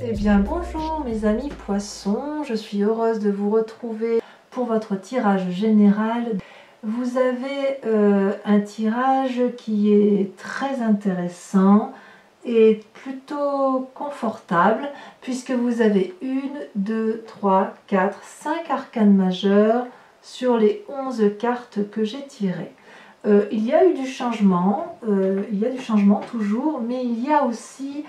Eh bien bonjour mes amis poissons, je suis heureuse de vous retrouver pour votre tirage général. Vous avez un tirage qui est très intéressant et plutôt confortable puisque vous avez 1, 2, 3, 4, 5 arcanes majeures sur les 11 cartes que j'ai tirées. Il y a eu du changement, toujours, mais il y a aussi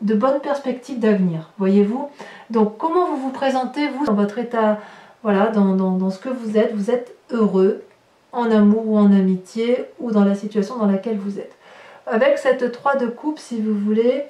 de bonnes perspectives d'avenir, voyez-vous. Donc comment vous vous présentez, vous, dans votre état, voilà, dans ce que vous êtes heureux, en amour ou en amitié, ou dans la situation dans laquelle vous êtes. Avec cette 3 de coupe, si vous voulez,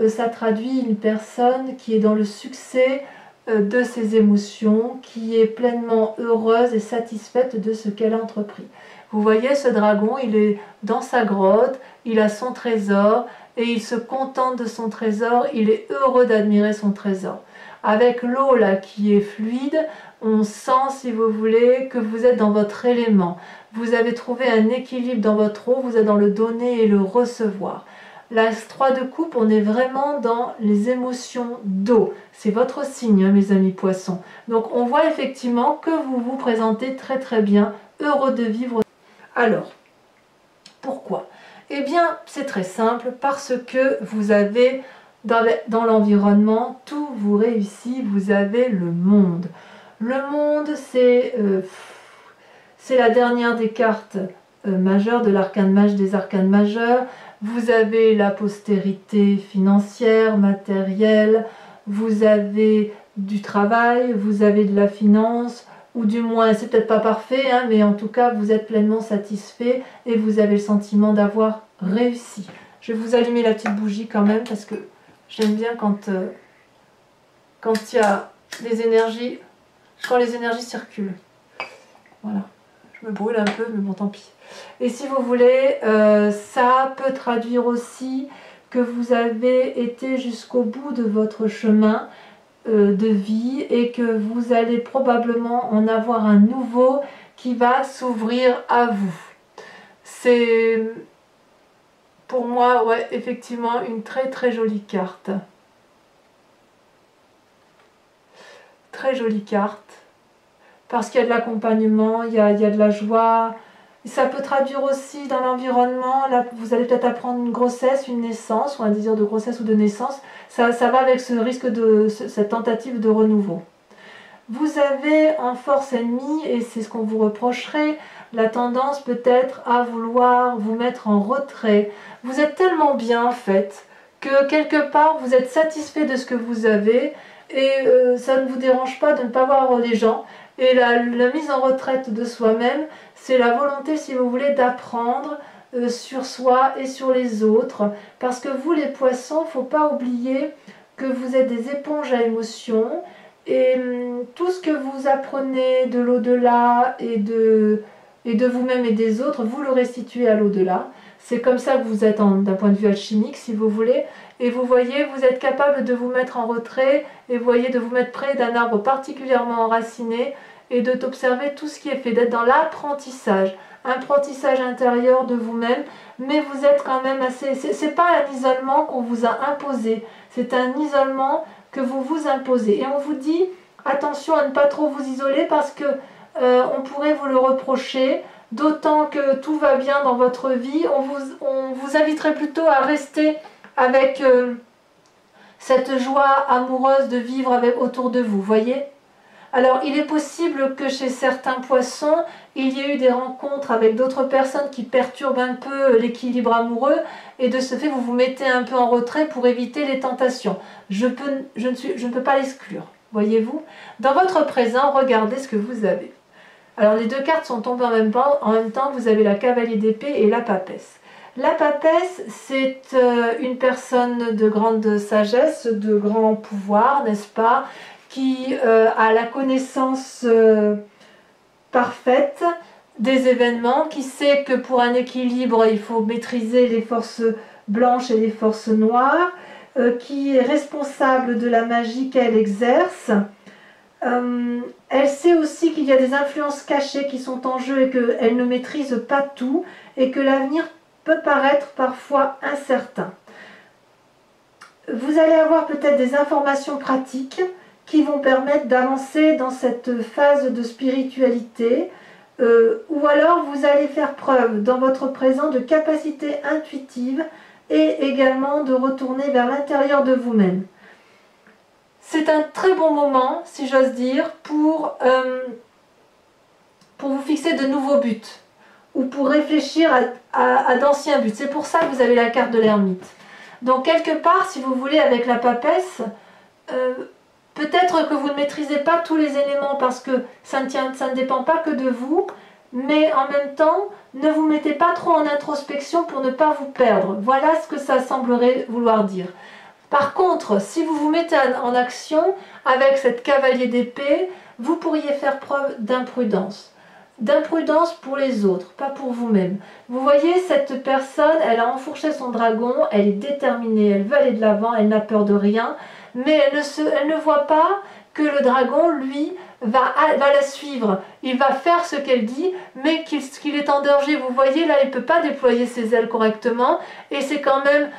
ça traduit une personne qui est dans le succès de ses émotions, qui est pleinement heureuse et satisfaite de ce qu'elle a entrepris. Vous voyez ce dragon, il est dans sa grotte, il a son trésor et il se contente de son trésor, il est heureux d'admirer son trésor. Avec l'eau là qui est fluide, on sent, si vous voulez, que vous êtes dans votre élément. Vous avez trouvé un équilibre dans votre eau, vous êtes dans le donner et le recevoir. La 3 de coupe, on est vraiment dans les émotions d'eau. C'est votre signe, hein, mes amis poissons. Donc on voit effectivement que vous vous présentez très très bien, heureux de vivre. Alors, pourquoi? Eh bien, c'est très simple, parce que vous avez dans l'environnement, tout vous réussit, vous avez le monde. Le monde, c'est la dernière des cartes majeures, de l'arcane majeur, des arcanes majeurs. Vous avez la postérité financière, matérielle, vous avez du travail, vous avez de la finance, ou du moins, c'est peut-être pas parfait, hein, mais en tout cas, vous êtes pleinement satisfait et vous avez le sentiment d'avoir réussi. Je vais vous allumer la petite bougie quand même, parce que j'aime bien quand il y a des énergies, quand les énergies circulent. Voilà. Je me brûle un peu, mais bon, tant pis. Et si vous voulez, ça peut traduire aussi que vous avez été jusqu'au bout de votre chemin de vie et que vous allez probablement en avoir un nouveau qui va s'ouvrir à vous. C'est pour moi, ouais, effectivement, une très très jolie carte. Très jolie carte. Parce qu'il y a de l'accompagnement, il y a de la joie. Ça peut traduire aussi dans l'environnement, là vous allez peut-être apprendre une grossesse, une naissance, ou un désir de grossesse ou de naissance. Ça va avec ce risque de cette tentative de renouveau. Vous avez en force ennemie, et c'est ce qu'on vous reprocherait, la tendance peut-être à vouloir vous mettre en retrait. Vous êtes tellement bien en fait, que quelque part vous êtes satisfait de ce que vous avez, et ça ne vous dérange pas de ne pas voir les gens. Et la mise en retraite de soi-même, c'est la volonté, si vous voulez, d'apprendre sur soi et sur les autres. Parce que vous, les poissons, il ne faut pas oublier que vous êtes des éponges à émotions. Et tout ce que vous apprenez de l'au-delà et de vous-même et des autres, vous le restituez à l'au-delà. C'est comme ça que vous êtes d'un point de vue alchimique, si vous voulez. Et vous voyez, vous êtes capable de vous mettre en retrait, et vous voyez, de vous mettre près d'un arbre particulièrement enraciné, et de t'observer tout ce qui est fait, d'être dans l'apprentissage, apprentissage intérieur de vous-même, mais vous êtes quand même assez... C'est pas un isolement qu'on vous a imposé, c'est un isolement que vous vous imposez. Et on vous dit, attention à ne pas trop vous isoler, parce que on pourrait vous le reprocher, d'autant que tout va bien dans votre vie. On vous inviterait plutôt à rester avec cette joie amoureuse de vivre autour de vous, voyez. Alors il est possible que chez certains poissons, il y ait eu des rencontres avec d'autres personnes qui perturbent un peu l'équilibre amoureux, et de ce fait vous vous mettez un peu en retrait pour éviter les tentations. Je ne peux pas l'exclure, voyez-vous. Dans votre présent, regardez ce que vous avez. Alors les deux cartes sont tombées en même temps, vous avez la cavalier d'épée et la papesse. La papesse, c'est une personne de grande sagesse, de grand pouvoir, n'est-ce pas, qui a la connaissance parfaite des événements, qui sait que pour un équilibre, il faut maîtriser les forces blanches et les forces noires, qui est responsable de la magie qu'elle exerce. Elle sait aussi qu'il y a des influences cachées qui sont en jeu et qu'elle ne maîtrise pas tout, et que l'avenir peut paraître parfois incertain. vous allez avoir peut-être des informations pratiques qui vont permettre d'avancer dans cette phase de spiritualité, ou alors vous allez faire preuve dans votre présent de capacité intuitive et également de retourner vers l'intérieur de vous-même. C'est un très bon moment, si j'ose dire, pour vous fixer de nouveaux buts ou pour réfléchir à d'anciens buts. C'est pour ça que vous avez la carte de l'ermite. Donc quelque part, si vous voulez, avec la papesse, peut-être que vous ne maîtrisez pas tous les éléments parce que ça ne dépend pas que de vous, mais en même temps, ne vous mettez pas trop en introspection pour ne pas vous perdre. Voilà ce que ça semblerait vouloir dire. Par contre, si vous vous mettez en action avec cette cavalier d'épée, vous pourriez faire preuve d'imprudence. D'imprudence pour les autres, pas pour vous-même. Vous voyez, cette personne, elle a enfourché son dragon, elle est déterminée, elle veut aller de l'avant, elle n'a peur de rien, mais elle ne voit pas que le dragon, lui, va la suivre. Il va faire ce qu'elle dit, mais qu'il est en danger. Vous voyez, là, il ne peut pas déployer ses ailes correctement, et c'est quand même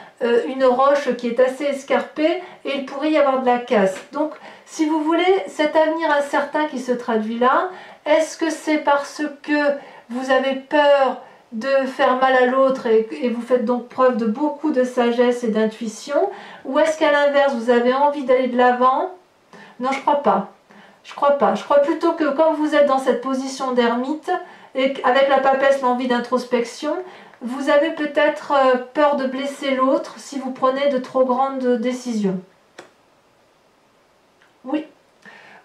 une roche qui est assez escarpée, et il pourrait y avoir de la casse. Donc, si vous voulez, cet avenir incertain qui se traduit là, est-ce que c'est parce que vous avez peur de faire mal à l'autre et vous faites donc preuve de beaucoup de sagesse et d'intuition, ou est-ce qu'à l'inverse, vous avez envie d'aller de l'avant? Non, je crois pas. Je crois pas. Je crois plutôt que quand vous êtes dans cette position d'ermite, et avec la papesse, l'envie d'introspection, vous avez peut-être peur de blesser l'autre si vous prenez de trop grandes décisions. Oui.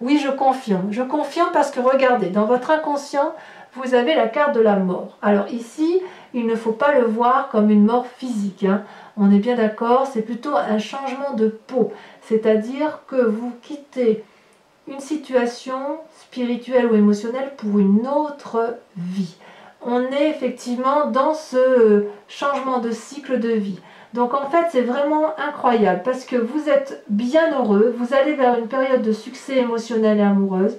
Oui, je confirme. Je confirme parce que regardez, dans votre inconscient, vous avez la carte de la mort. Alors ici, il ne faut pas le voir comme une mort physique, hein. On est bien d'accord, c'est plutôt un changement de peau. C'est-à-dire que vous quittez une situation spirituelle ou émotionnelle pour une autre vie. On est effectivement dans ce changement de cycle de vie. Donc en fait, c'est vraiment incroyable parce que vous êtes bien heureux, vous allez vers une période de succès émotionnel et amoureuse.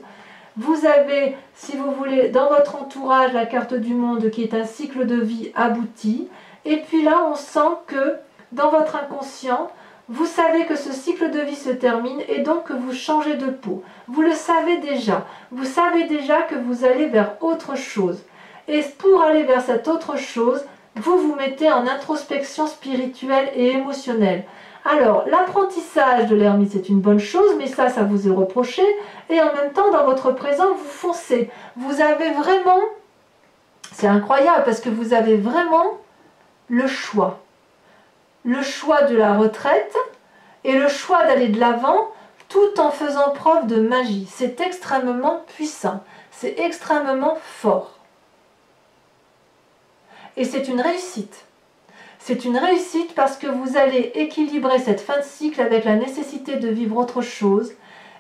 Vous avez, si vous voulez, dans votre entourage, la carte du monde qui est un cycle de vie abouti. Et puis là, on sent que dans votre inconscient, vous savez que ce cycle de vie se termine et donc que vous changez de peau. Vous le savez déjà. Vous savez déjà que vous allez vers autre chose. Et pour aller vers cette autre chose, vous vous mettez en introspection spirituelle et émotionnelle. Alors, l'apprentissage de l'ermite, c'est une bonne chose, mais ça vous est reproché. Et en même temps, dans votre présent, vous foncez. Vous avez vraiment, c'est incroyable, parce que vous avez vraiment le choix. Le choix de la retraite et le choix d'aller de l'avant, tout en faisant preuve de magie. C'est extrêmement puissant, c'est extrêmement fort. Et c'est une réussite. C'est une réussite parce que vous allez équilibrer cette fin de cycle avec la nécessité de vivre autre chose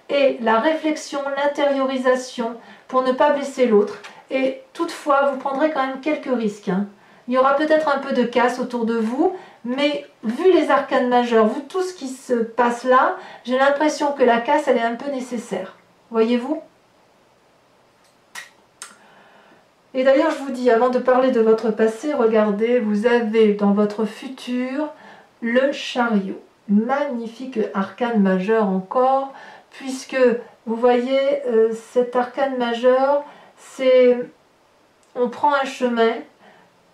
et la réflexion, l'intériorisation pour ne pas blesser l'autre. Et toutefois, vous prendrez quand même quelques risques, hein. Il y aura peut-être un peu de casse autour de vous, mais vu les arcanes majeures, vu tout ce qui se passe là, j'ai l'impression que la casse, elle est un peu nécessaire. Voyez-vous ? Et d'ailleurs, je vous dis, avant de parler de votre passé, regardez, vous avez dans votre futur le chariot. Magnifique arcane majeur encore, puisque vous voyez, cet arcane majeur, c'est on prend un chemin,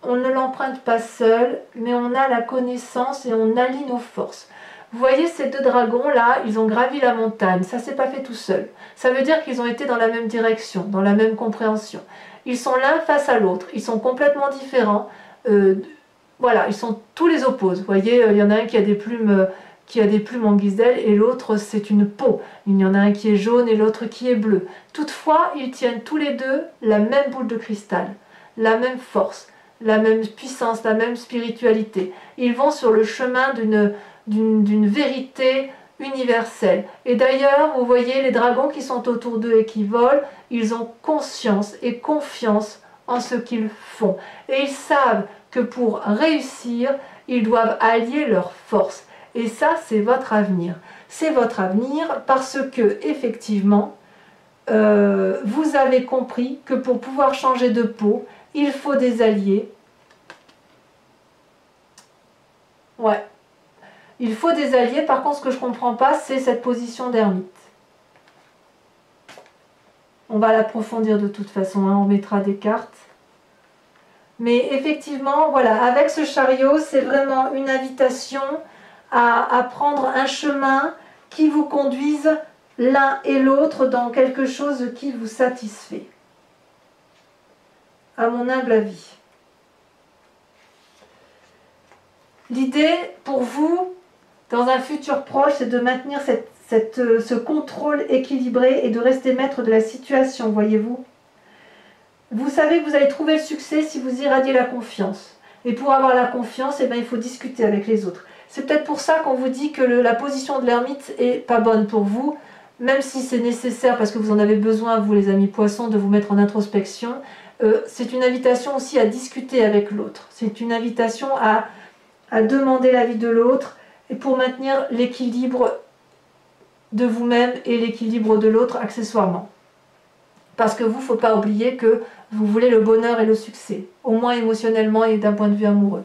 on ne l'emprunte pas seul, mais on a la connaissance et on allie nos forces. Vous voyez ces deux dragons là, ils ont gravi la montagne, ça s'est pas fait tout seul. Ça veut dire qu'ils ont été dans la même direction, dans la même compréhension. Ils sont l'un face à l'autre, ils sont complètement différents. Voilà, ils sont tous les opposés. Vous voyez, il y en a un qui a des plumes en guise d'aile et l'autre c'est une peau. Il y en a un qui est jaune et l'autre qui est bleu. Toutefois, ils tiennent tous les deux la même boule de cristal, la même force, la même puissance, la même spiritualité. Ils vont sur le chemin d'une vérité universelle. Et d'ailleurs, vous voyez les dragons qui sont autour d'eux et qui volent, ils ont conscience et confiance en ce qu'ils font. Et ils savent que pour réussir, ils doivent allier leurs forces. Et ça, c'est votre avenir. C'est votre avenir parce que, effectivement, vous avez compris que pour pouvoir changer de peau, il faut des alliés. Ouais. Il faut des alliés. Par contre, ce que je ne comprends pas, c'est cette position d'ermite. On va l'approfondir de toute façon, hein, on mettra des cartes. Mais effectivement, voilà, avec ce chariot, c'est vraiment une invitation à prendre un chemin qui vous conduise l'un et l'autre dans quelque chose qui vous satisfait. À mon humble avis. L'idée pour vous, dans un futur proche, c'est de maintenir ce contrôle équilibré et de rester maître de la situation, voyez-vous. Vous savez que vous allez trouver le succès si vous irradiez la confiance. Et pour avoir la confiance, eh bien, il faut discuter avec les autres. C'est peut-être pour ça qu'on vous dit que la position de l'ermite n'est pas bonne pour vous, même si c'est nécessaire parce que vous en avez besoin, vous les amis poissons, de vous mettre en introspection. C'est une invitation aussi à discuter avec l'autre. C'est une invitation à demander l'avis de l'autre et pour maintenir l'équilibre de vous-même et l'équilibre de l'autre accessoirement. Parce que vous, il ne faut pas oublier que vous voulez le bonheur et le succès, au moins émotionnellement et d'un point de vue amoureux,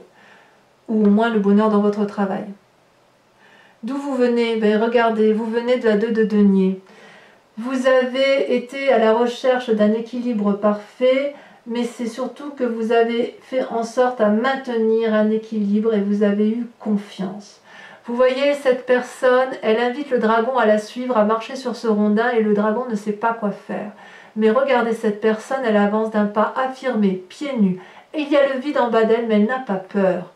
ou au moins le bonheur dans votre travail. D'où vous venez? Ben, regardez, vous venez de la 2 de denier. Vous avez été à la recherche d'un équilibre parfait, mais c'est surtout que vous avez fait en sorte à maintenir un équilibre et vous avez eu confiance. Vous voyez, cette personne, elle invite le dragon à la suivre, à marcher sur ce rondin et le dragon ne sait pas quoi faire. Mais regardez cette personne, elle avance d'un pas affirmé, pieds nus. Et il y a le vide en bas d'elle, mais elle n'a pas peur.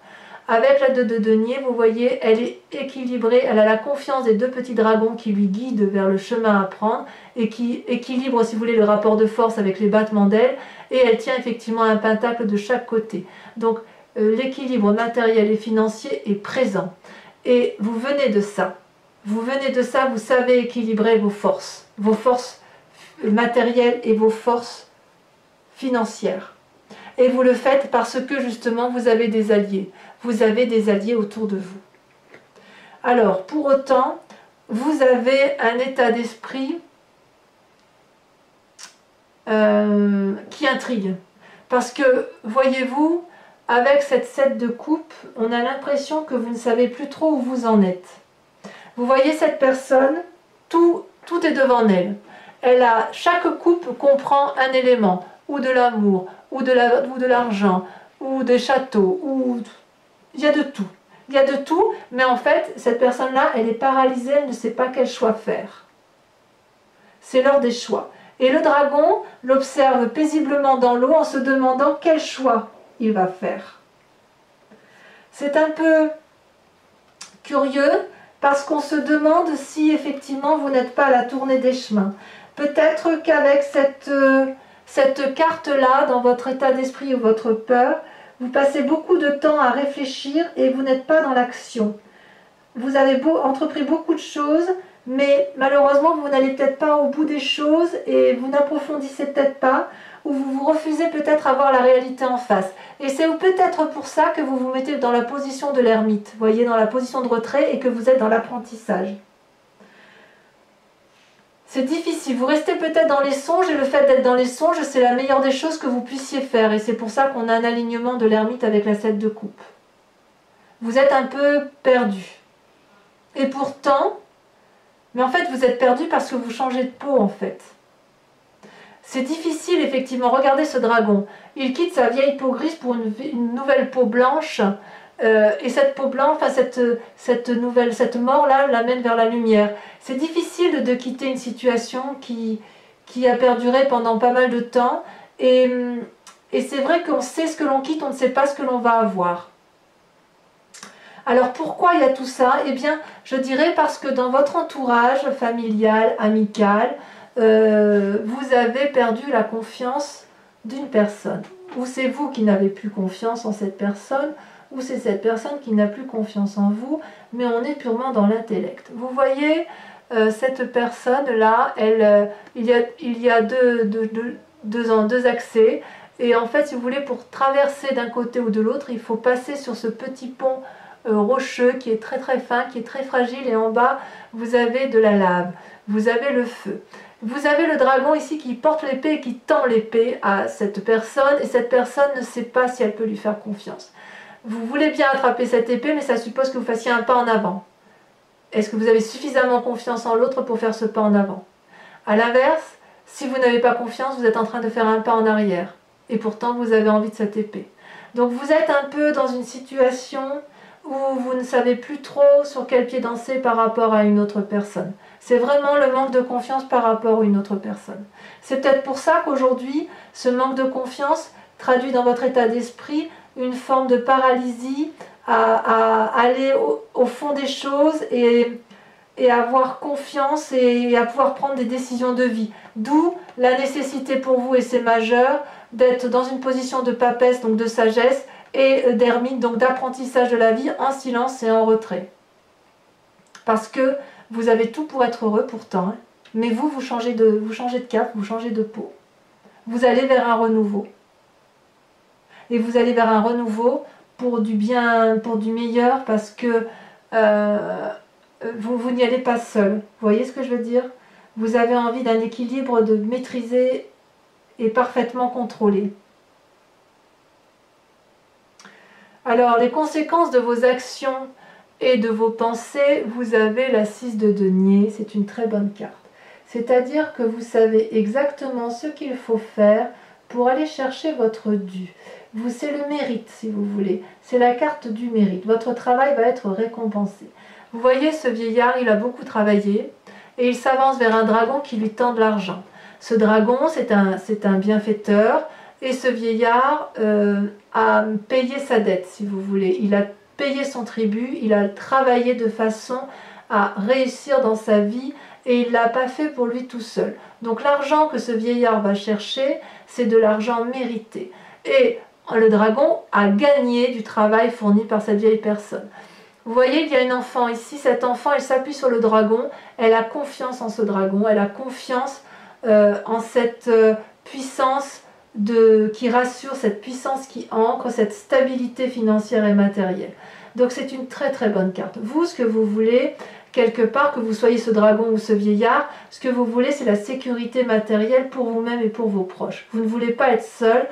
Avec la 2 de denier, vous voyez, elle est équilibrée, elle a la confiance des 2 petits dragons qui lui guident vers le chemin à prendre et qui équilibrent, si vous voulez, le rapport de force avec les battements d'ailes. Et elle tient effectivement un pentacle de chaque côté. Donc l'équilibre matériel et financier est présent. Et vous venez de ça. Vous venez de ça, vous savez équilibrer vos forces matérielles et vos forces financières. Et vous le faites parce que justement vous avez des alliés. Vous avez des alliés autour de vous. Alors, pour autant, vous avez un état d'esprit qui intrigue. Parce que, voyez-vous, avec cette 7 de coupe, on a l'impression que vous ne savez plus trop où vous en êtes. Vous voyez cette personne, tout est devant elle. Chaque coupe comprend un élément, ou de l'amour, ou de l'argent, ou des châteaux, ou... Il y a de tout. Il y a de tout, mais en fait, cette personne-là, elle est paralysée, elle ne sait pas quel choix faire. C'est l'heure des choix. Et le dragon l'observe paisiblement dans l'eau en se demandant quel choix il va faire. C'est un peu curieux parce qu'on se demande si effectivement vous n'êtes pas à la tournée des chemins. Peut-être qu'avec cette carte-là, dans votre état d'esprit ou votre peur, vous passez beaucoup de temps à réfléchir et vous n'êtes pas dans l'action. Vous avez entrepris beaucoup de choses, mais malheureusement vous n'allez peut-être pas au bout des choses et vous n'approfondissez peut-être pas, ou vous vous refusez peut-être à voir la réalité en face. Et c'est peut-être pour ça que vous vous mettez dans la position de l'ermite, voyez, dans la position de retrait et que vous êtes dans l'apprentissage. C'est difficile, vous restez peut-être dans les songes et le fait d'être dans les songes, c'est la meilleure des choses que vous puissiez faire et c'est pour ça qu'on a un alignement de l'ermite avec la 7 de coupe. Vous êtes un peu perdu. Et pourtant, mais en fait vous êtes perdu parce que vous changez de peau en fait. C'est difficile effectivement, regardez ce dragon, il quitte sa vieille peau grise pour une nouvelle peau blanche et cette peau blanche, enfin cette mort-là l'amène vers la lumière. C'est difficile de quitter une situation qui a perduré pendant pas mal de temps et c'est vrai qu'on sait ce que l'on quitte, on ne sait pas ce que l'on va avoir. Alors pourquoi il y a tout ça? Eh bien, je dirais parce que dans votre entourage familial, amical, vous avez perdu la confiance d'une personne. Ou c'est vous qui n'avez plus confiance en cette personne, ou c'est cette personne qui n'a plus confiance en vous, mais on est purement dans l'intellect. Vous voyez, cette personne-là, il y a deux accès, et en fait, si vous voulez, pour traverser d'un côté ou de l'autre, il faut passer sur ce petit pont rocheux qui est très très fin, qui est très fragile, et en bas, vous avez de la lave, vous avez le feu. Vous avez le dragon ici qui porte l'épée et qui tend l'épée à cette personne, et cette personne ne sait pas si elle peut lui faire confiance. Vous voulez bien attraper cette épée, mais ça suppose que vous fassiez un pas en avant. est-ce que vous avez suffisamment confiance en l'autre pour faire ce pas en avant? À l'inverse, si vous n'avez pas confiance, vous êtes en train de faire un pas en arrière. Et pourtant, vous avez envie de cette épée. Donc vous êtes un peu dans une situation où vous ne savez plus trop sur quel pied danser par rapport à une autre personne. C'est vraiment le manque de confiance par rapport à une autre personne. C'est peut-être pour ça qu'aujourd'hui, ce manque de confiance traduit dans votre état d'esprit une forme de paralysie à aller au fond des choses et avoir confiance et à pouvoir prendre des décisions de vie. D'où la nécessité pour vous, et c'est majeur, d'être dans une position de papesse, donc de sagesse, et d'ermite, donc d'apprentissage de la vie en silence et en retrait. Parce que vous avez tout pour être heureux pourtant, hein, mais vous changez de cap, vous changez de peau. Vous allez vers un renouveau. Et vous allez vers un renouveau pour du bien, pour du meilleur, parce que vous n'y allez pas seul. Vous voyez ce que je veux dire? Vous avez envie d'un équilibre de maîtriser et parfaitement contrôlé. Alors, les conséquences de vos actions et de vos pensées, vous avez la 6 de denier, c'est une très bonne carte. C'est-à-dire que vous savez exactement ce qu'il faut faire pour aller chercher votre dû. C'est le mérite, si vous voulez. C'est la carte du mérite. Votre travail va être récompensé. Vous voyez, ce vieillard, il a beaucoup travaillé et il s'avance vers un dragon qui lui tend de l'argent. Ce dragon, c'est un bienfaiteur et ce vieillard a payé sa dette, si vous voulez. Il a payé son tribut, il a travaillé de façon à réussir dans sa vie et il ne l'a pas fait pour lui tout seul. Donc l'argent que ce vieillard va chercher, c'est de l'argent mérité. Et le dragon a gagné du travail fourni par cette vieille personne. Vous voyez, il y a une enfant ici, cet enfant, elle s'appuie sur le dragon, elle a confiance en ce dragon, elle a confiance en cette puissance qui rassure, cette puissance qui ancre, cette stabilité financière et matérielle. Donc c'est une très très bonne carte. Vous, ce que vous voulez, quelque part, que vous soyez ce dragon ou ce vieillard, ce que vous voulez, c'est la sécurité matérielle pour vous-même et pour vos proches. Vous ne voulez pas être seul,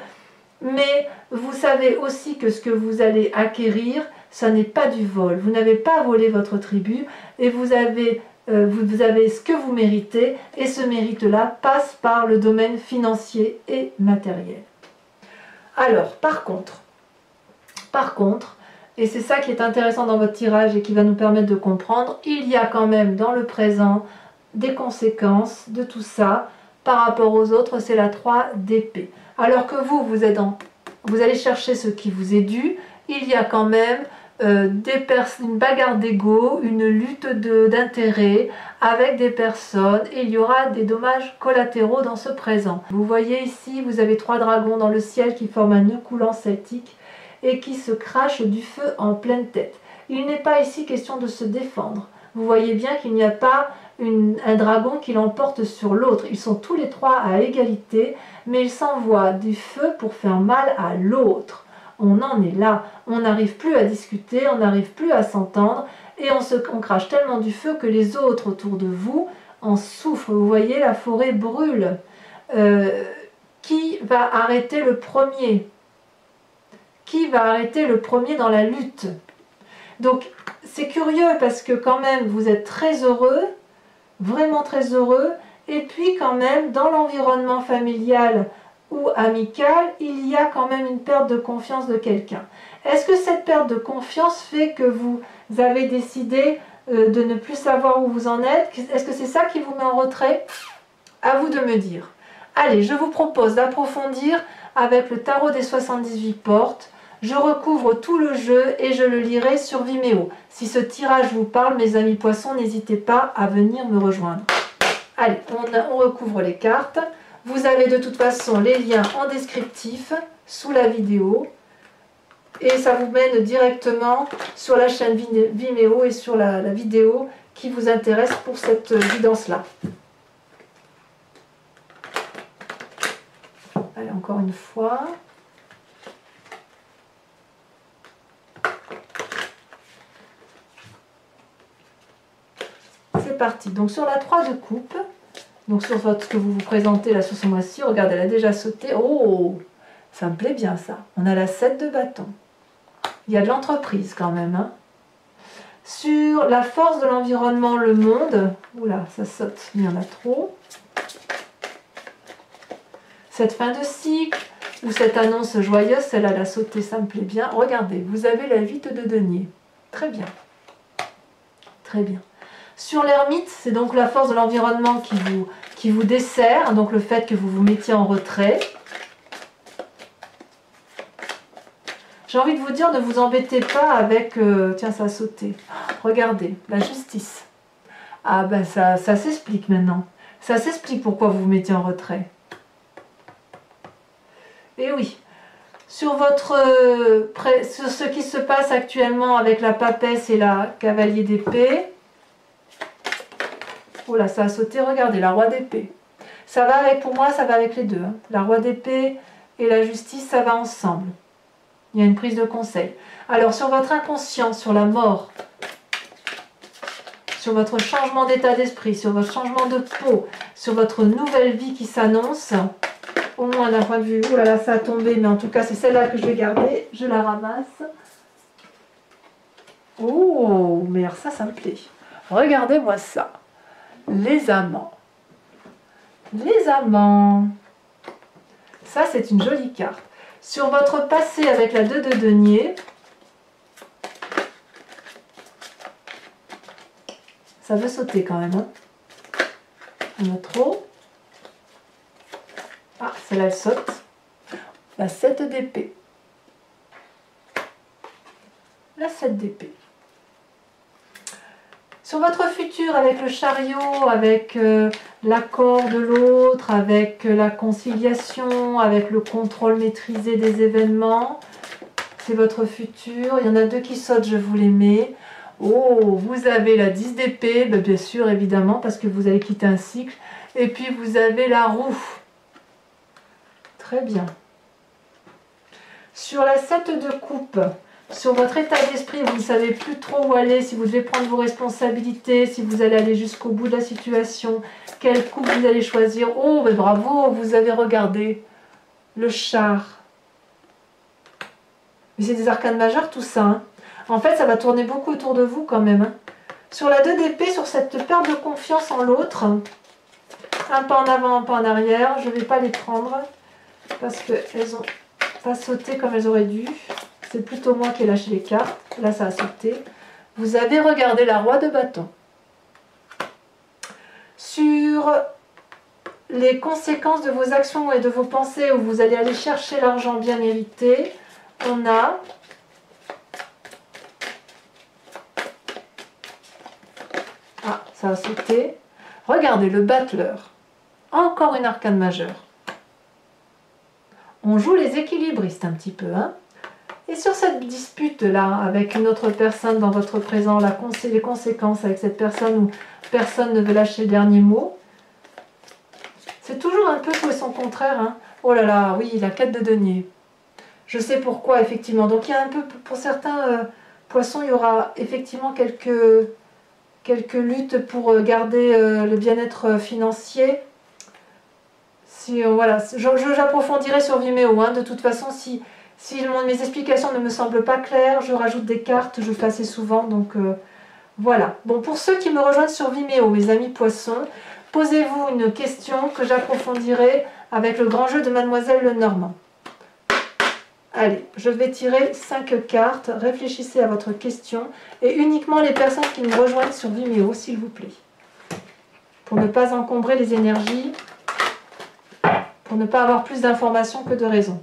mais vous savez aussi que ce que vous allez acquérir, ça n'est pas du vol. Vous n'avez pas volé votre tribu et vous avez ce que vous méritez, et ce mérite-là passe par le domaine financier et matériel. Alors, par contre, et c'est ça qui est intéressant dans votre tirage et qui va nous permettre de comprendre, il y a quand même dans le présent des conséquences de tout ça par rapport aux autres, c'est la 3 d'épée. Alors que vous allez chercher ce qui vous est dû, il y a quand même une bagarre d'ego, une lutte d'intérêt avec des personnes, et il y aura des dommages collatéraux dans ce présent. Vous voyez ici, vous avez 3 dragons dans le ciel qui forment un nœud coulant celtique et qui se crachent du feu en pleine tête. Il n'est pas ici question de se défendre. Vous voyez bien qu'il n'y a pas un dragon qui l'emporte sur l'autre. Ils sont tous les 3 à égalité, mais ils s'envoient du feu pour faire mal à l'autre. On en est là, on n'arrive plus à discuter, on n'arrive plus à s'entendre, et on crache tellement du feu que les autres autour de vous en souffrent. Vous voyez, la forêt brûle. Qui va arrêter le premier? Qui va arrêter le premier dans la lutte? Donc c'est curieux parce que quand même vous êtes très heureux, vraiment très heureux, et puis quand même dans l'environnement familial ou amical, il y a quand même une perte de confiance de quelqu'un. Est-ce que cette perte de confiance fait que vous avez décidé de ne plus savoir où vous en êtes? Est-ce que c'est ça qui vous met en retrait? À vous de me dire. Allez, je vous propose d'approfondir avec le tarot des 78 portes. Je recouvre tout le jeu et je le lirai sur Vimeo. Si ce tirage vous parle, mes amis poissons, n'hésitez pas à venir me rejoindre. Allez, on recouvre les cartes. Vous avez de toute façon les liens en descriptif sous la vidéo. Et ça vous mène directement sur la chaîne Vimeo et sur la vidéo qui vous intéresse pour cette guidance-là. Allez, encore une fois. C'est parti. Donc sur la 3 de coupe, donc sur ce que vous vous présentez là sur ce mois-ci, regardez, elle a déjà sauté. Oh, ça me plaît bien ça. On a la 7 de bâton. Il y a de l'entreprise quand même. Hein. Sur la force de l'environnement, le monde. Oula, ça saute, il y en a trop. Cette fin de cycle, ou cette annonce joyeuse, celle-là, elle a sauté, ça me plaît bien. Regardez, vous avez la 8 de denier. Très bien. Très bien. Sur l'ermite, c'est donc la force de l'environnement qui vous dessert, donc le fait que vous vous mettiez en retrait. J'ai envie de vous dire, ne vous embêtez pas avec... tiens, ça a sauté. Regardez, la justice. Ah ben ça s'explique maintenant. Ça s'explique pourquoi vous vous mettez en retrait. Et oui, sur ce qui se passe actuellement avec la papesse et la cavalier d'épée. Oh là, ça a sauté, regardez, la roi d'épée. Ça va avec, pour moi, ça va avec les deux. Hein. La roi d'épée et la justice, ça va ensemble. Il y a une prise de conseil. Alors, sur votre inconscient, sur la mort, sur votre changement d'état d'esprit, sur votre changement de peau, sur votre nouvelle vie qui s'annonce, au moins d'un point de vue, oh là là, ça a tombé, mais en tout cas, c'est celle-là que je vais garder. Je la ramasse. Oh, mais alors ça me plaît. Regardez-moi ça. Les amants. Les amants. Ça, c'est une jolie carte. Sur votre passé avec la 2 de denier, ça veut sauter quand même. Hein. Il y en a trop. Ah, celle-là, elle saute. La 7 d'épée. La 7 d'épée. Sur votre futur, avec le chariot, avec l'accord de l'autre, avec la conciliation, avec le contrôle maîtrisé des événements, c'est votre futur. Il y en a 2 qui sautent, je vous les mets. Oh, vous avez la 10 d'épée, ben bien sûr, évidemment, parce que vous allez quitter un cycle. Et puis, vous avez la roue. Très bien. Sur la 7 de coupe, sur votre état d'esprit, vous ne savez plus trop où aller, si vous devez prendre vos responsabilités, si vous allez aller jusqu'au bout de la situation, quelle coupe vous allez choisir. Oh, mais bravo, vous avez regardé le char. Mais c'est des arcanes majeures tout ça. Hein. En fait, ça va tourner beaucoup autour de vous quand même. Hein. Sur la 2 d'épée, sur cette perte de confiance en l'autre, un pas en avant, un pas en arrière, je ne vais pas les prendre parce qu'elles n'ont pas sauté comme elles auraient dû. C'est plutôt moi qui ai lâché les cartes. Là, ça a sauté. Vous avez regardé la roi de bâton. Sur les conséquences de vos actions et de vos pensées où vous allez aller chercher l'argent bien mérité, on a ah, ça a sauté. Regardez, le battleur. Encore une arcane majeure. On joue les équilibristes un petit peu, hein. Et sur cette dispute-là, avec une autre personne dans votre présent, les conséquences avec cette personne où personne ne veut lâcher le dernier mot, c'est toujours un peu tout et son contraire. Hein. Oh là là, oui, la 4 de denier. Je sais pourquoi, effectivement. Donc il y a un peu, pour certains poissons, il y aura effectivement quelques luttes pour garder le bien-être financier. Si, voilà, j'approfondirai sur Vimeo. Hein. De toute façon, si mes explications ne me semblent pas claires, je rajoute des cartes, je fais assez souvent, donc voilà. Bon, pour ceux qui me rejoignent sur Vimeo, mes amis poissons, posez-vous une question que j'approfondirai avec le grand jeu de Mademoiselle Lenormand. Allez, je vais tirer 5 cartes, réfléchissez à votre question, et uniquement les personnes qui me rejoignent sur Vimeo, s'il vous plaît. Pour ne pas encombrer les énergies, pour ne pas avoir plus d'informations que de raisons.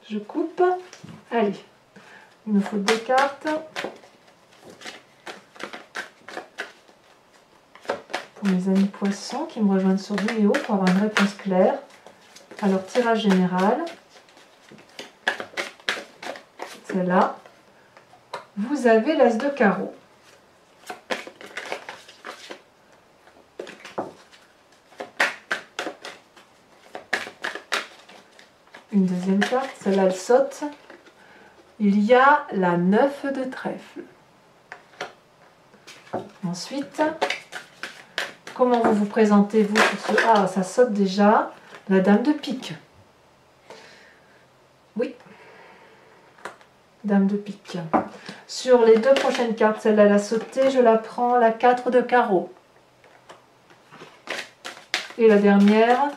Je coupe. Allez, il me faut 2 cartes. Pour mes amis poissons qui me rejoignent sur Vimeo pour avoir une réponse claire. Alors, tirage général. C'est là. Vous avez l'as de carreau. Une deuxième carte, celle-là elle saute. Il y a la 9 de trèfle. Ensuite, Comment vous vous présentez, vous, sur ce... Ah, ça saute déjà. La dame de pique. Oui. Dame de pique. Sur les deux prochaines cartes, celle-là, elle a sauté. Je la prends, la 4 de carreau. Et la dernière.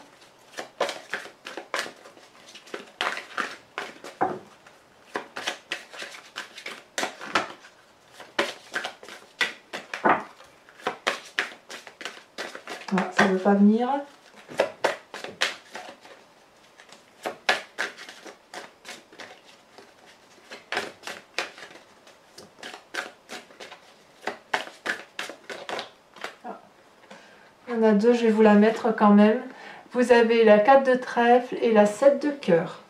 Ah, ça ne veut pas venir. Il y en a deux, je vais vous la mettre quand même. Vous avez la 4 de trèfle et la 7 de cœur.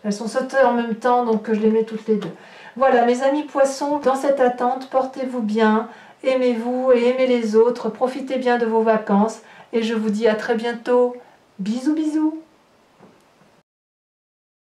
Elles sont sautées en même temps, donc je les mets toutes les deux. Voilà, mes amis poissons, dans cette attente, portez-vous bien, aimez-vous et aimez les autres, profitez bien de vos vacances, et je vous dis à très bientôt. Bisous, bisous!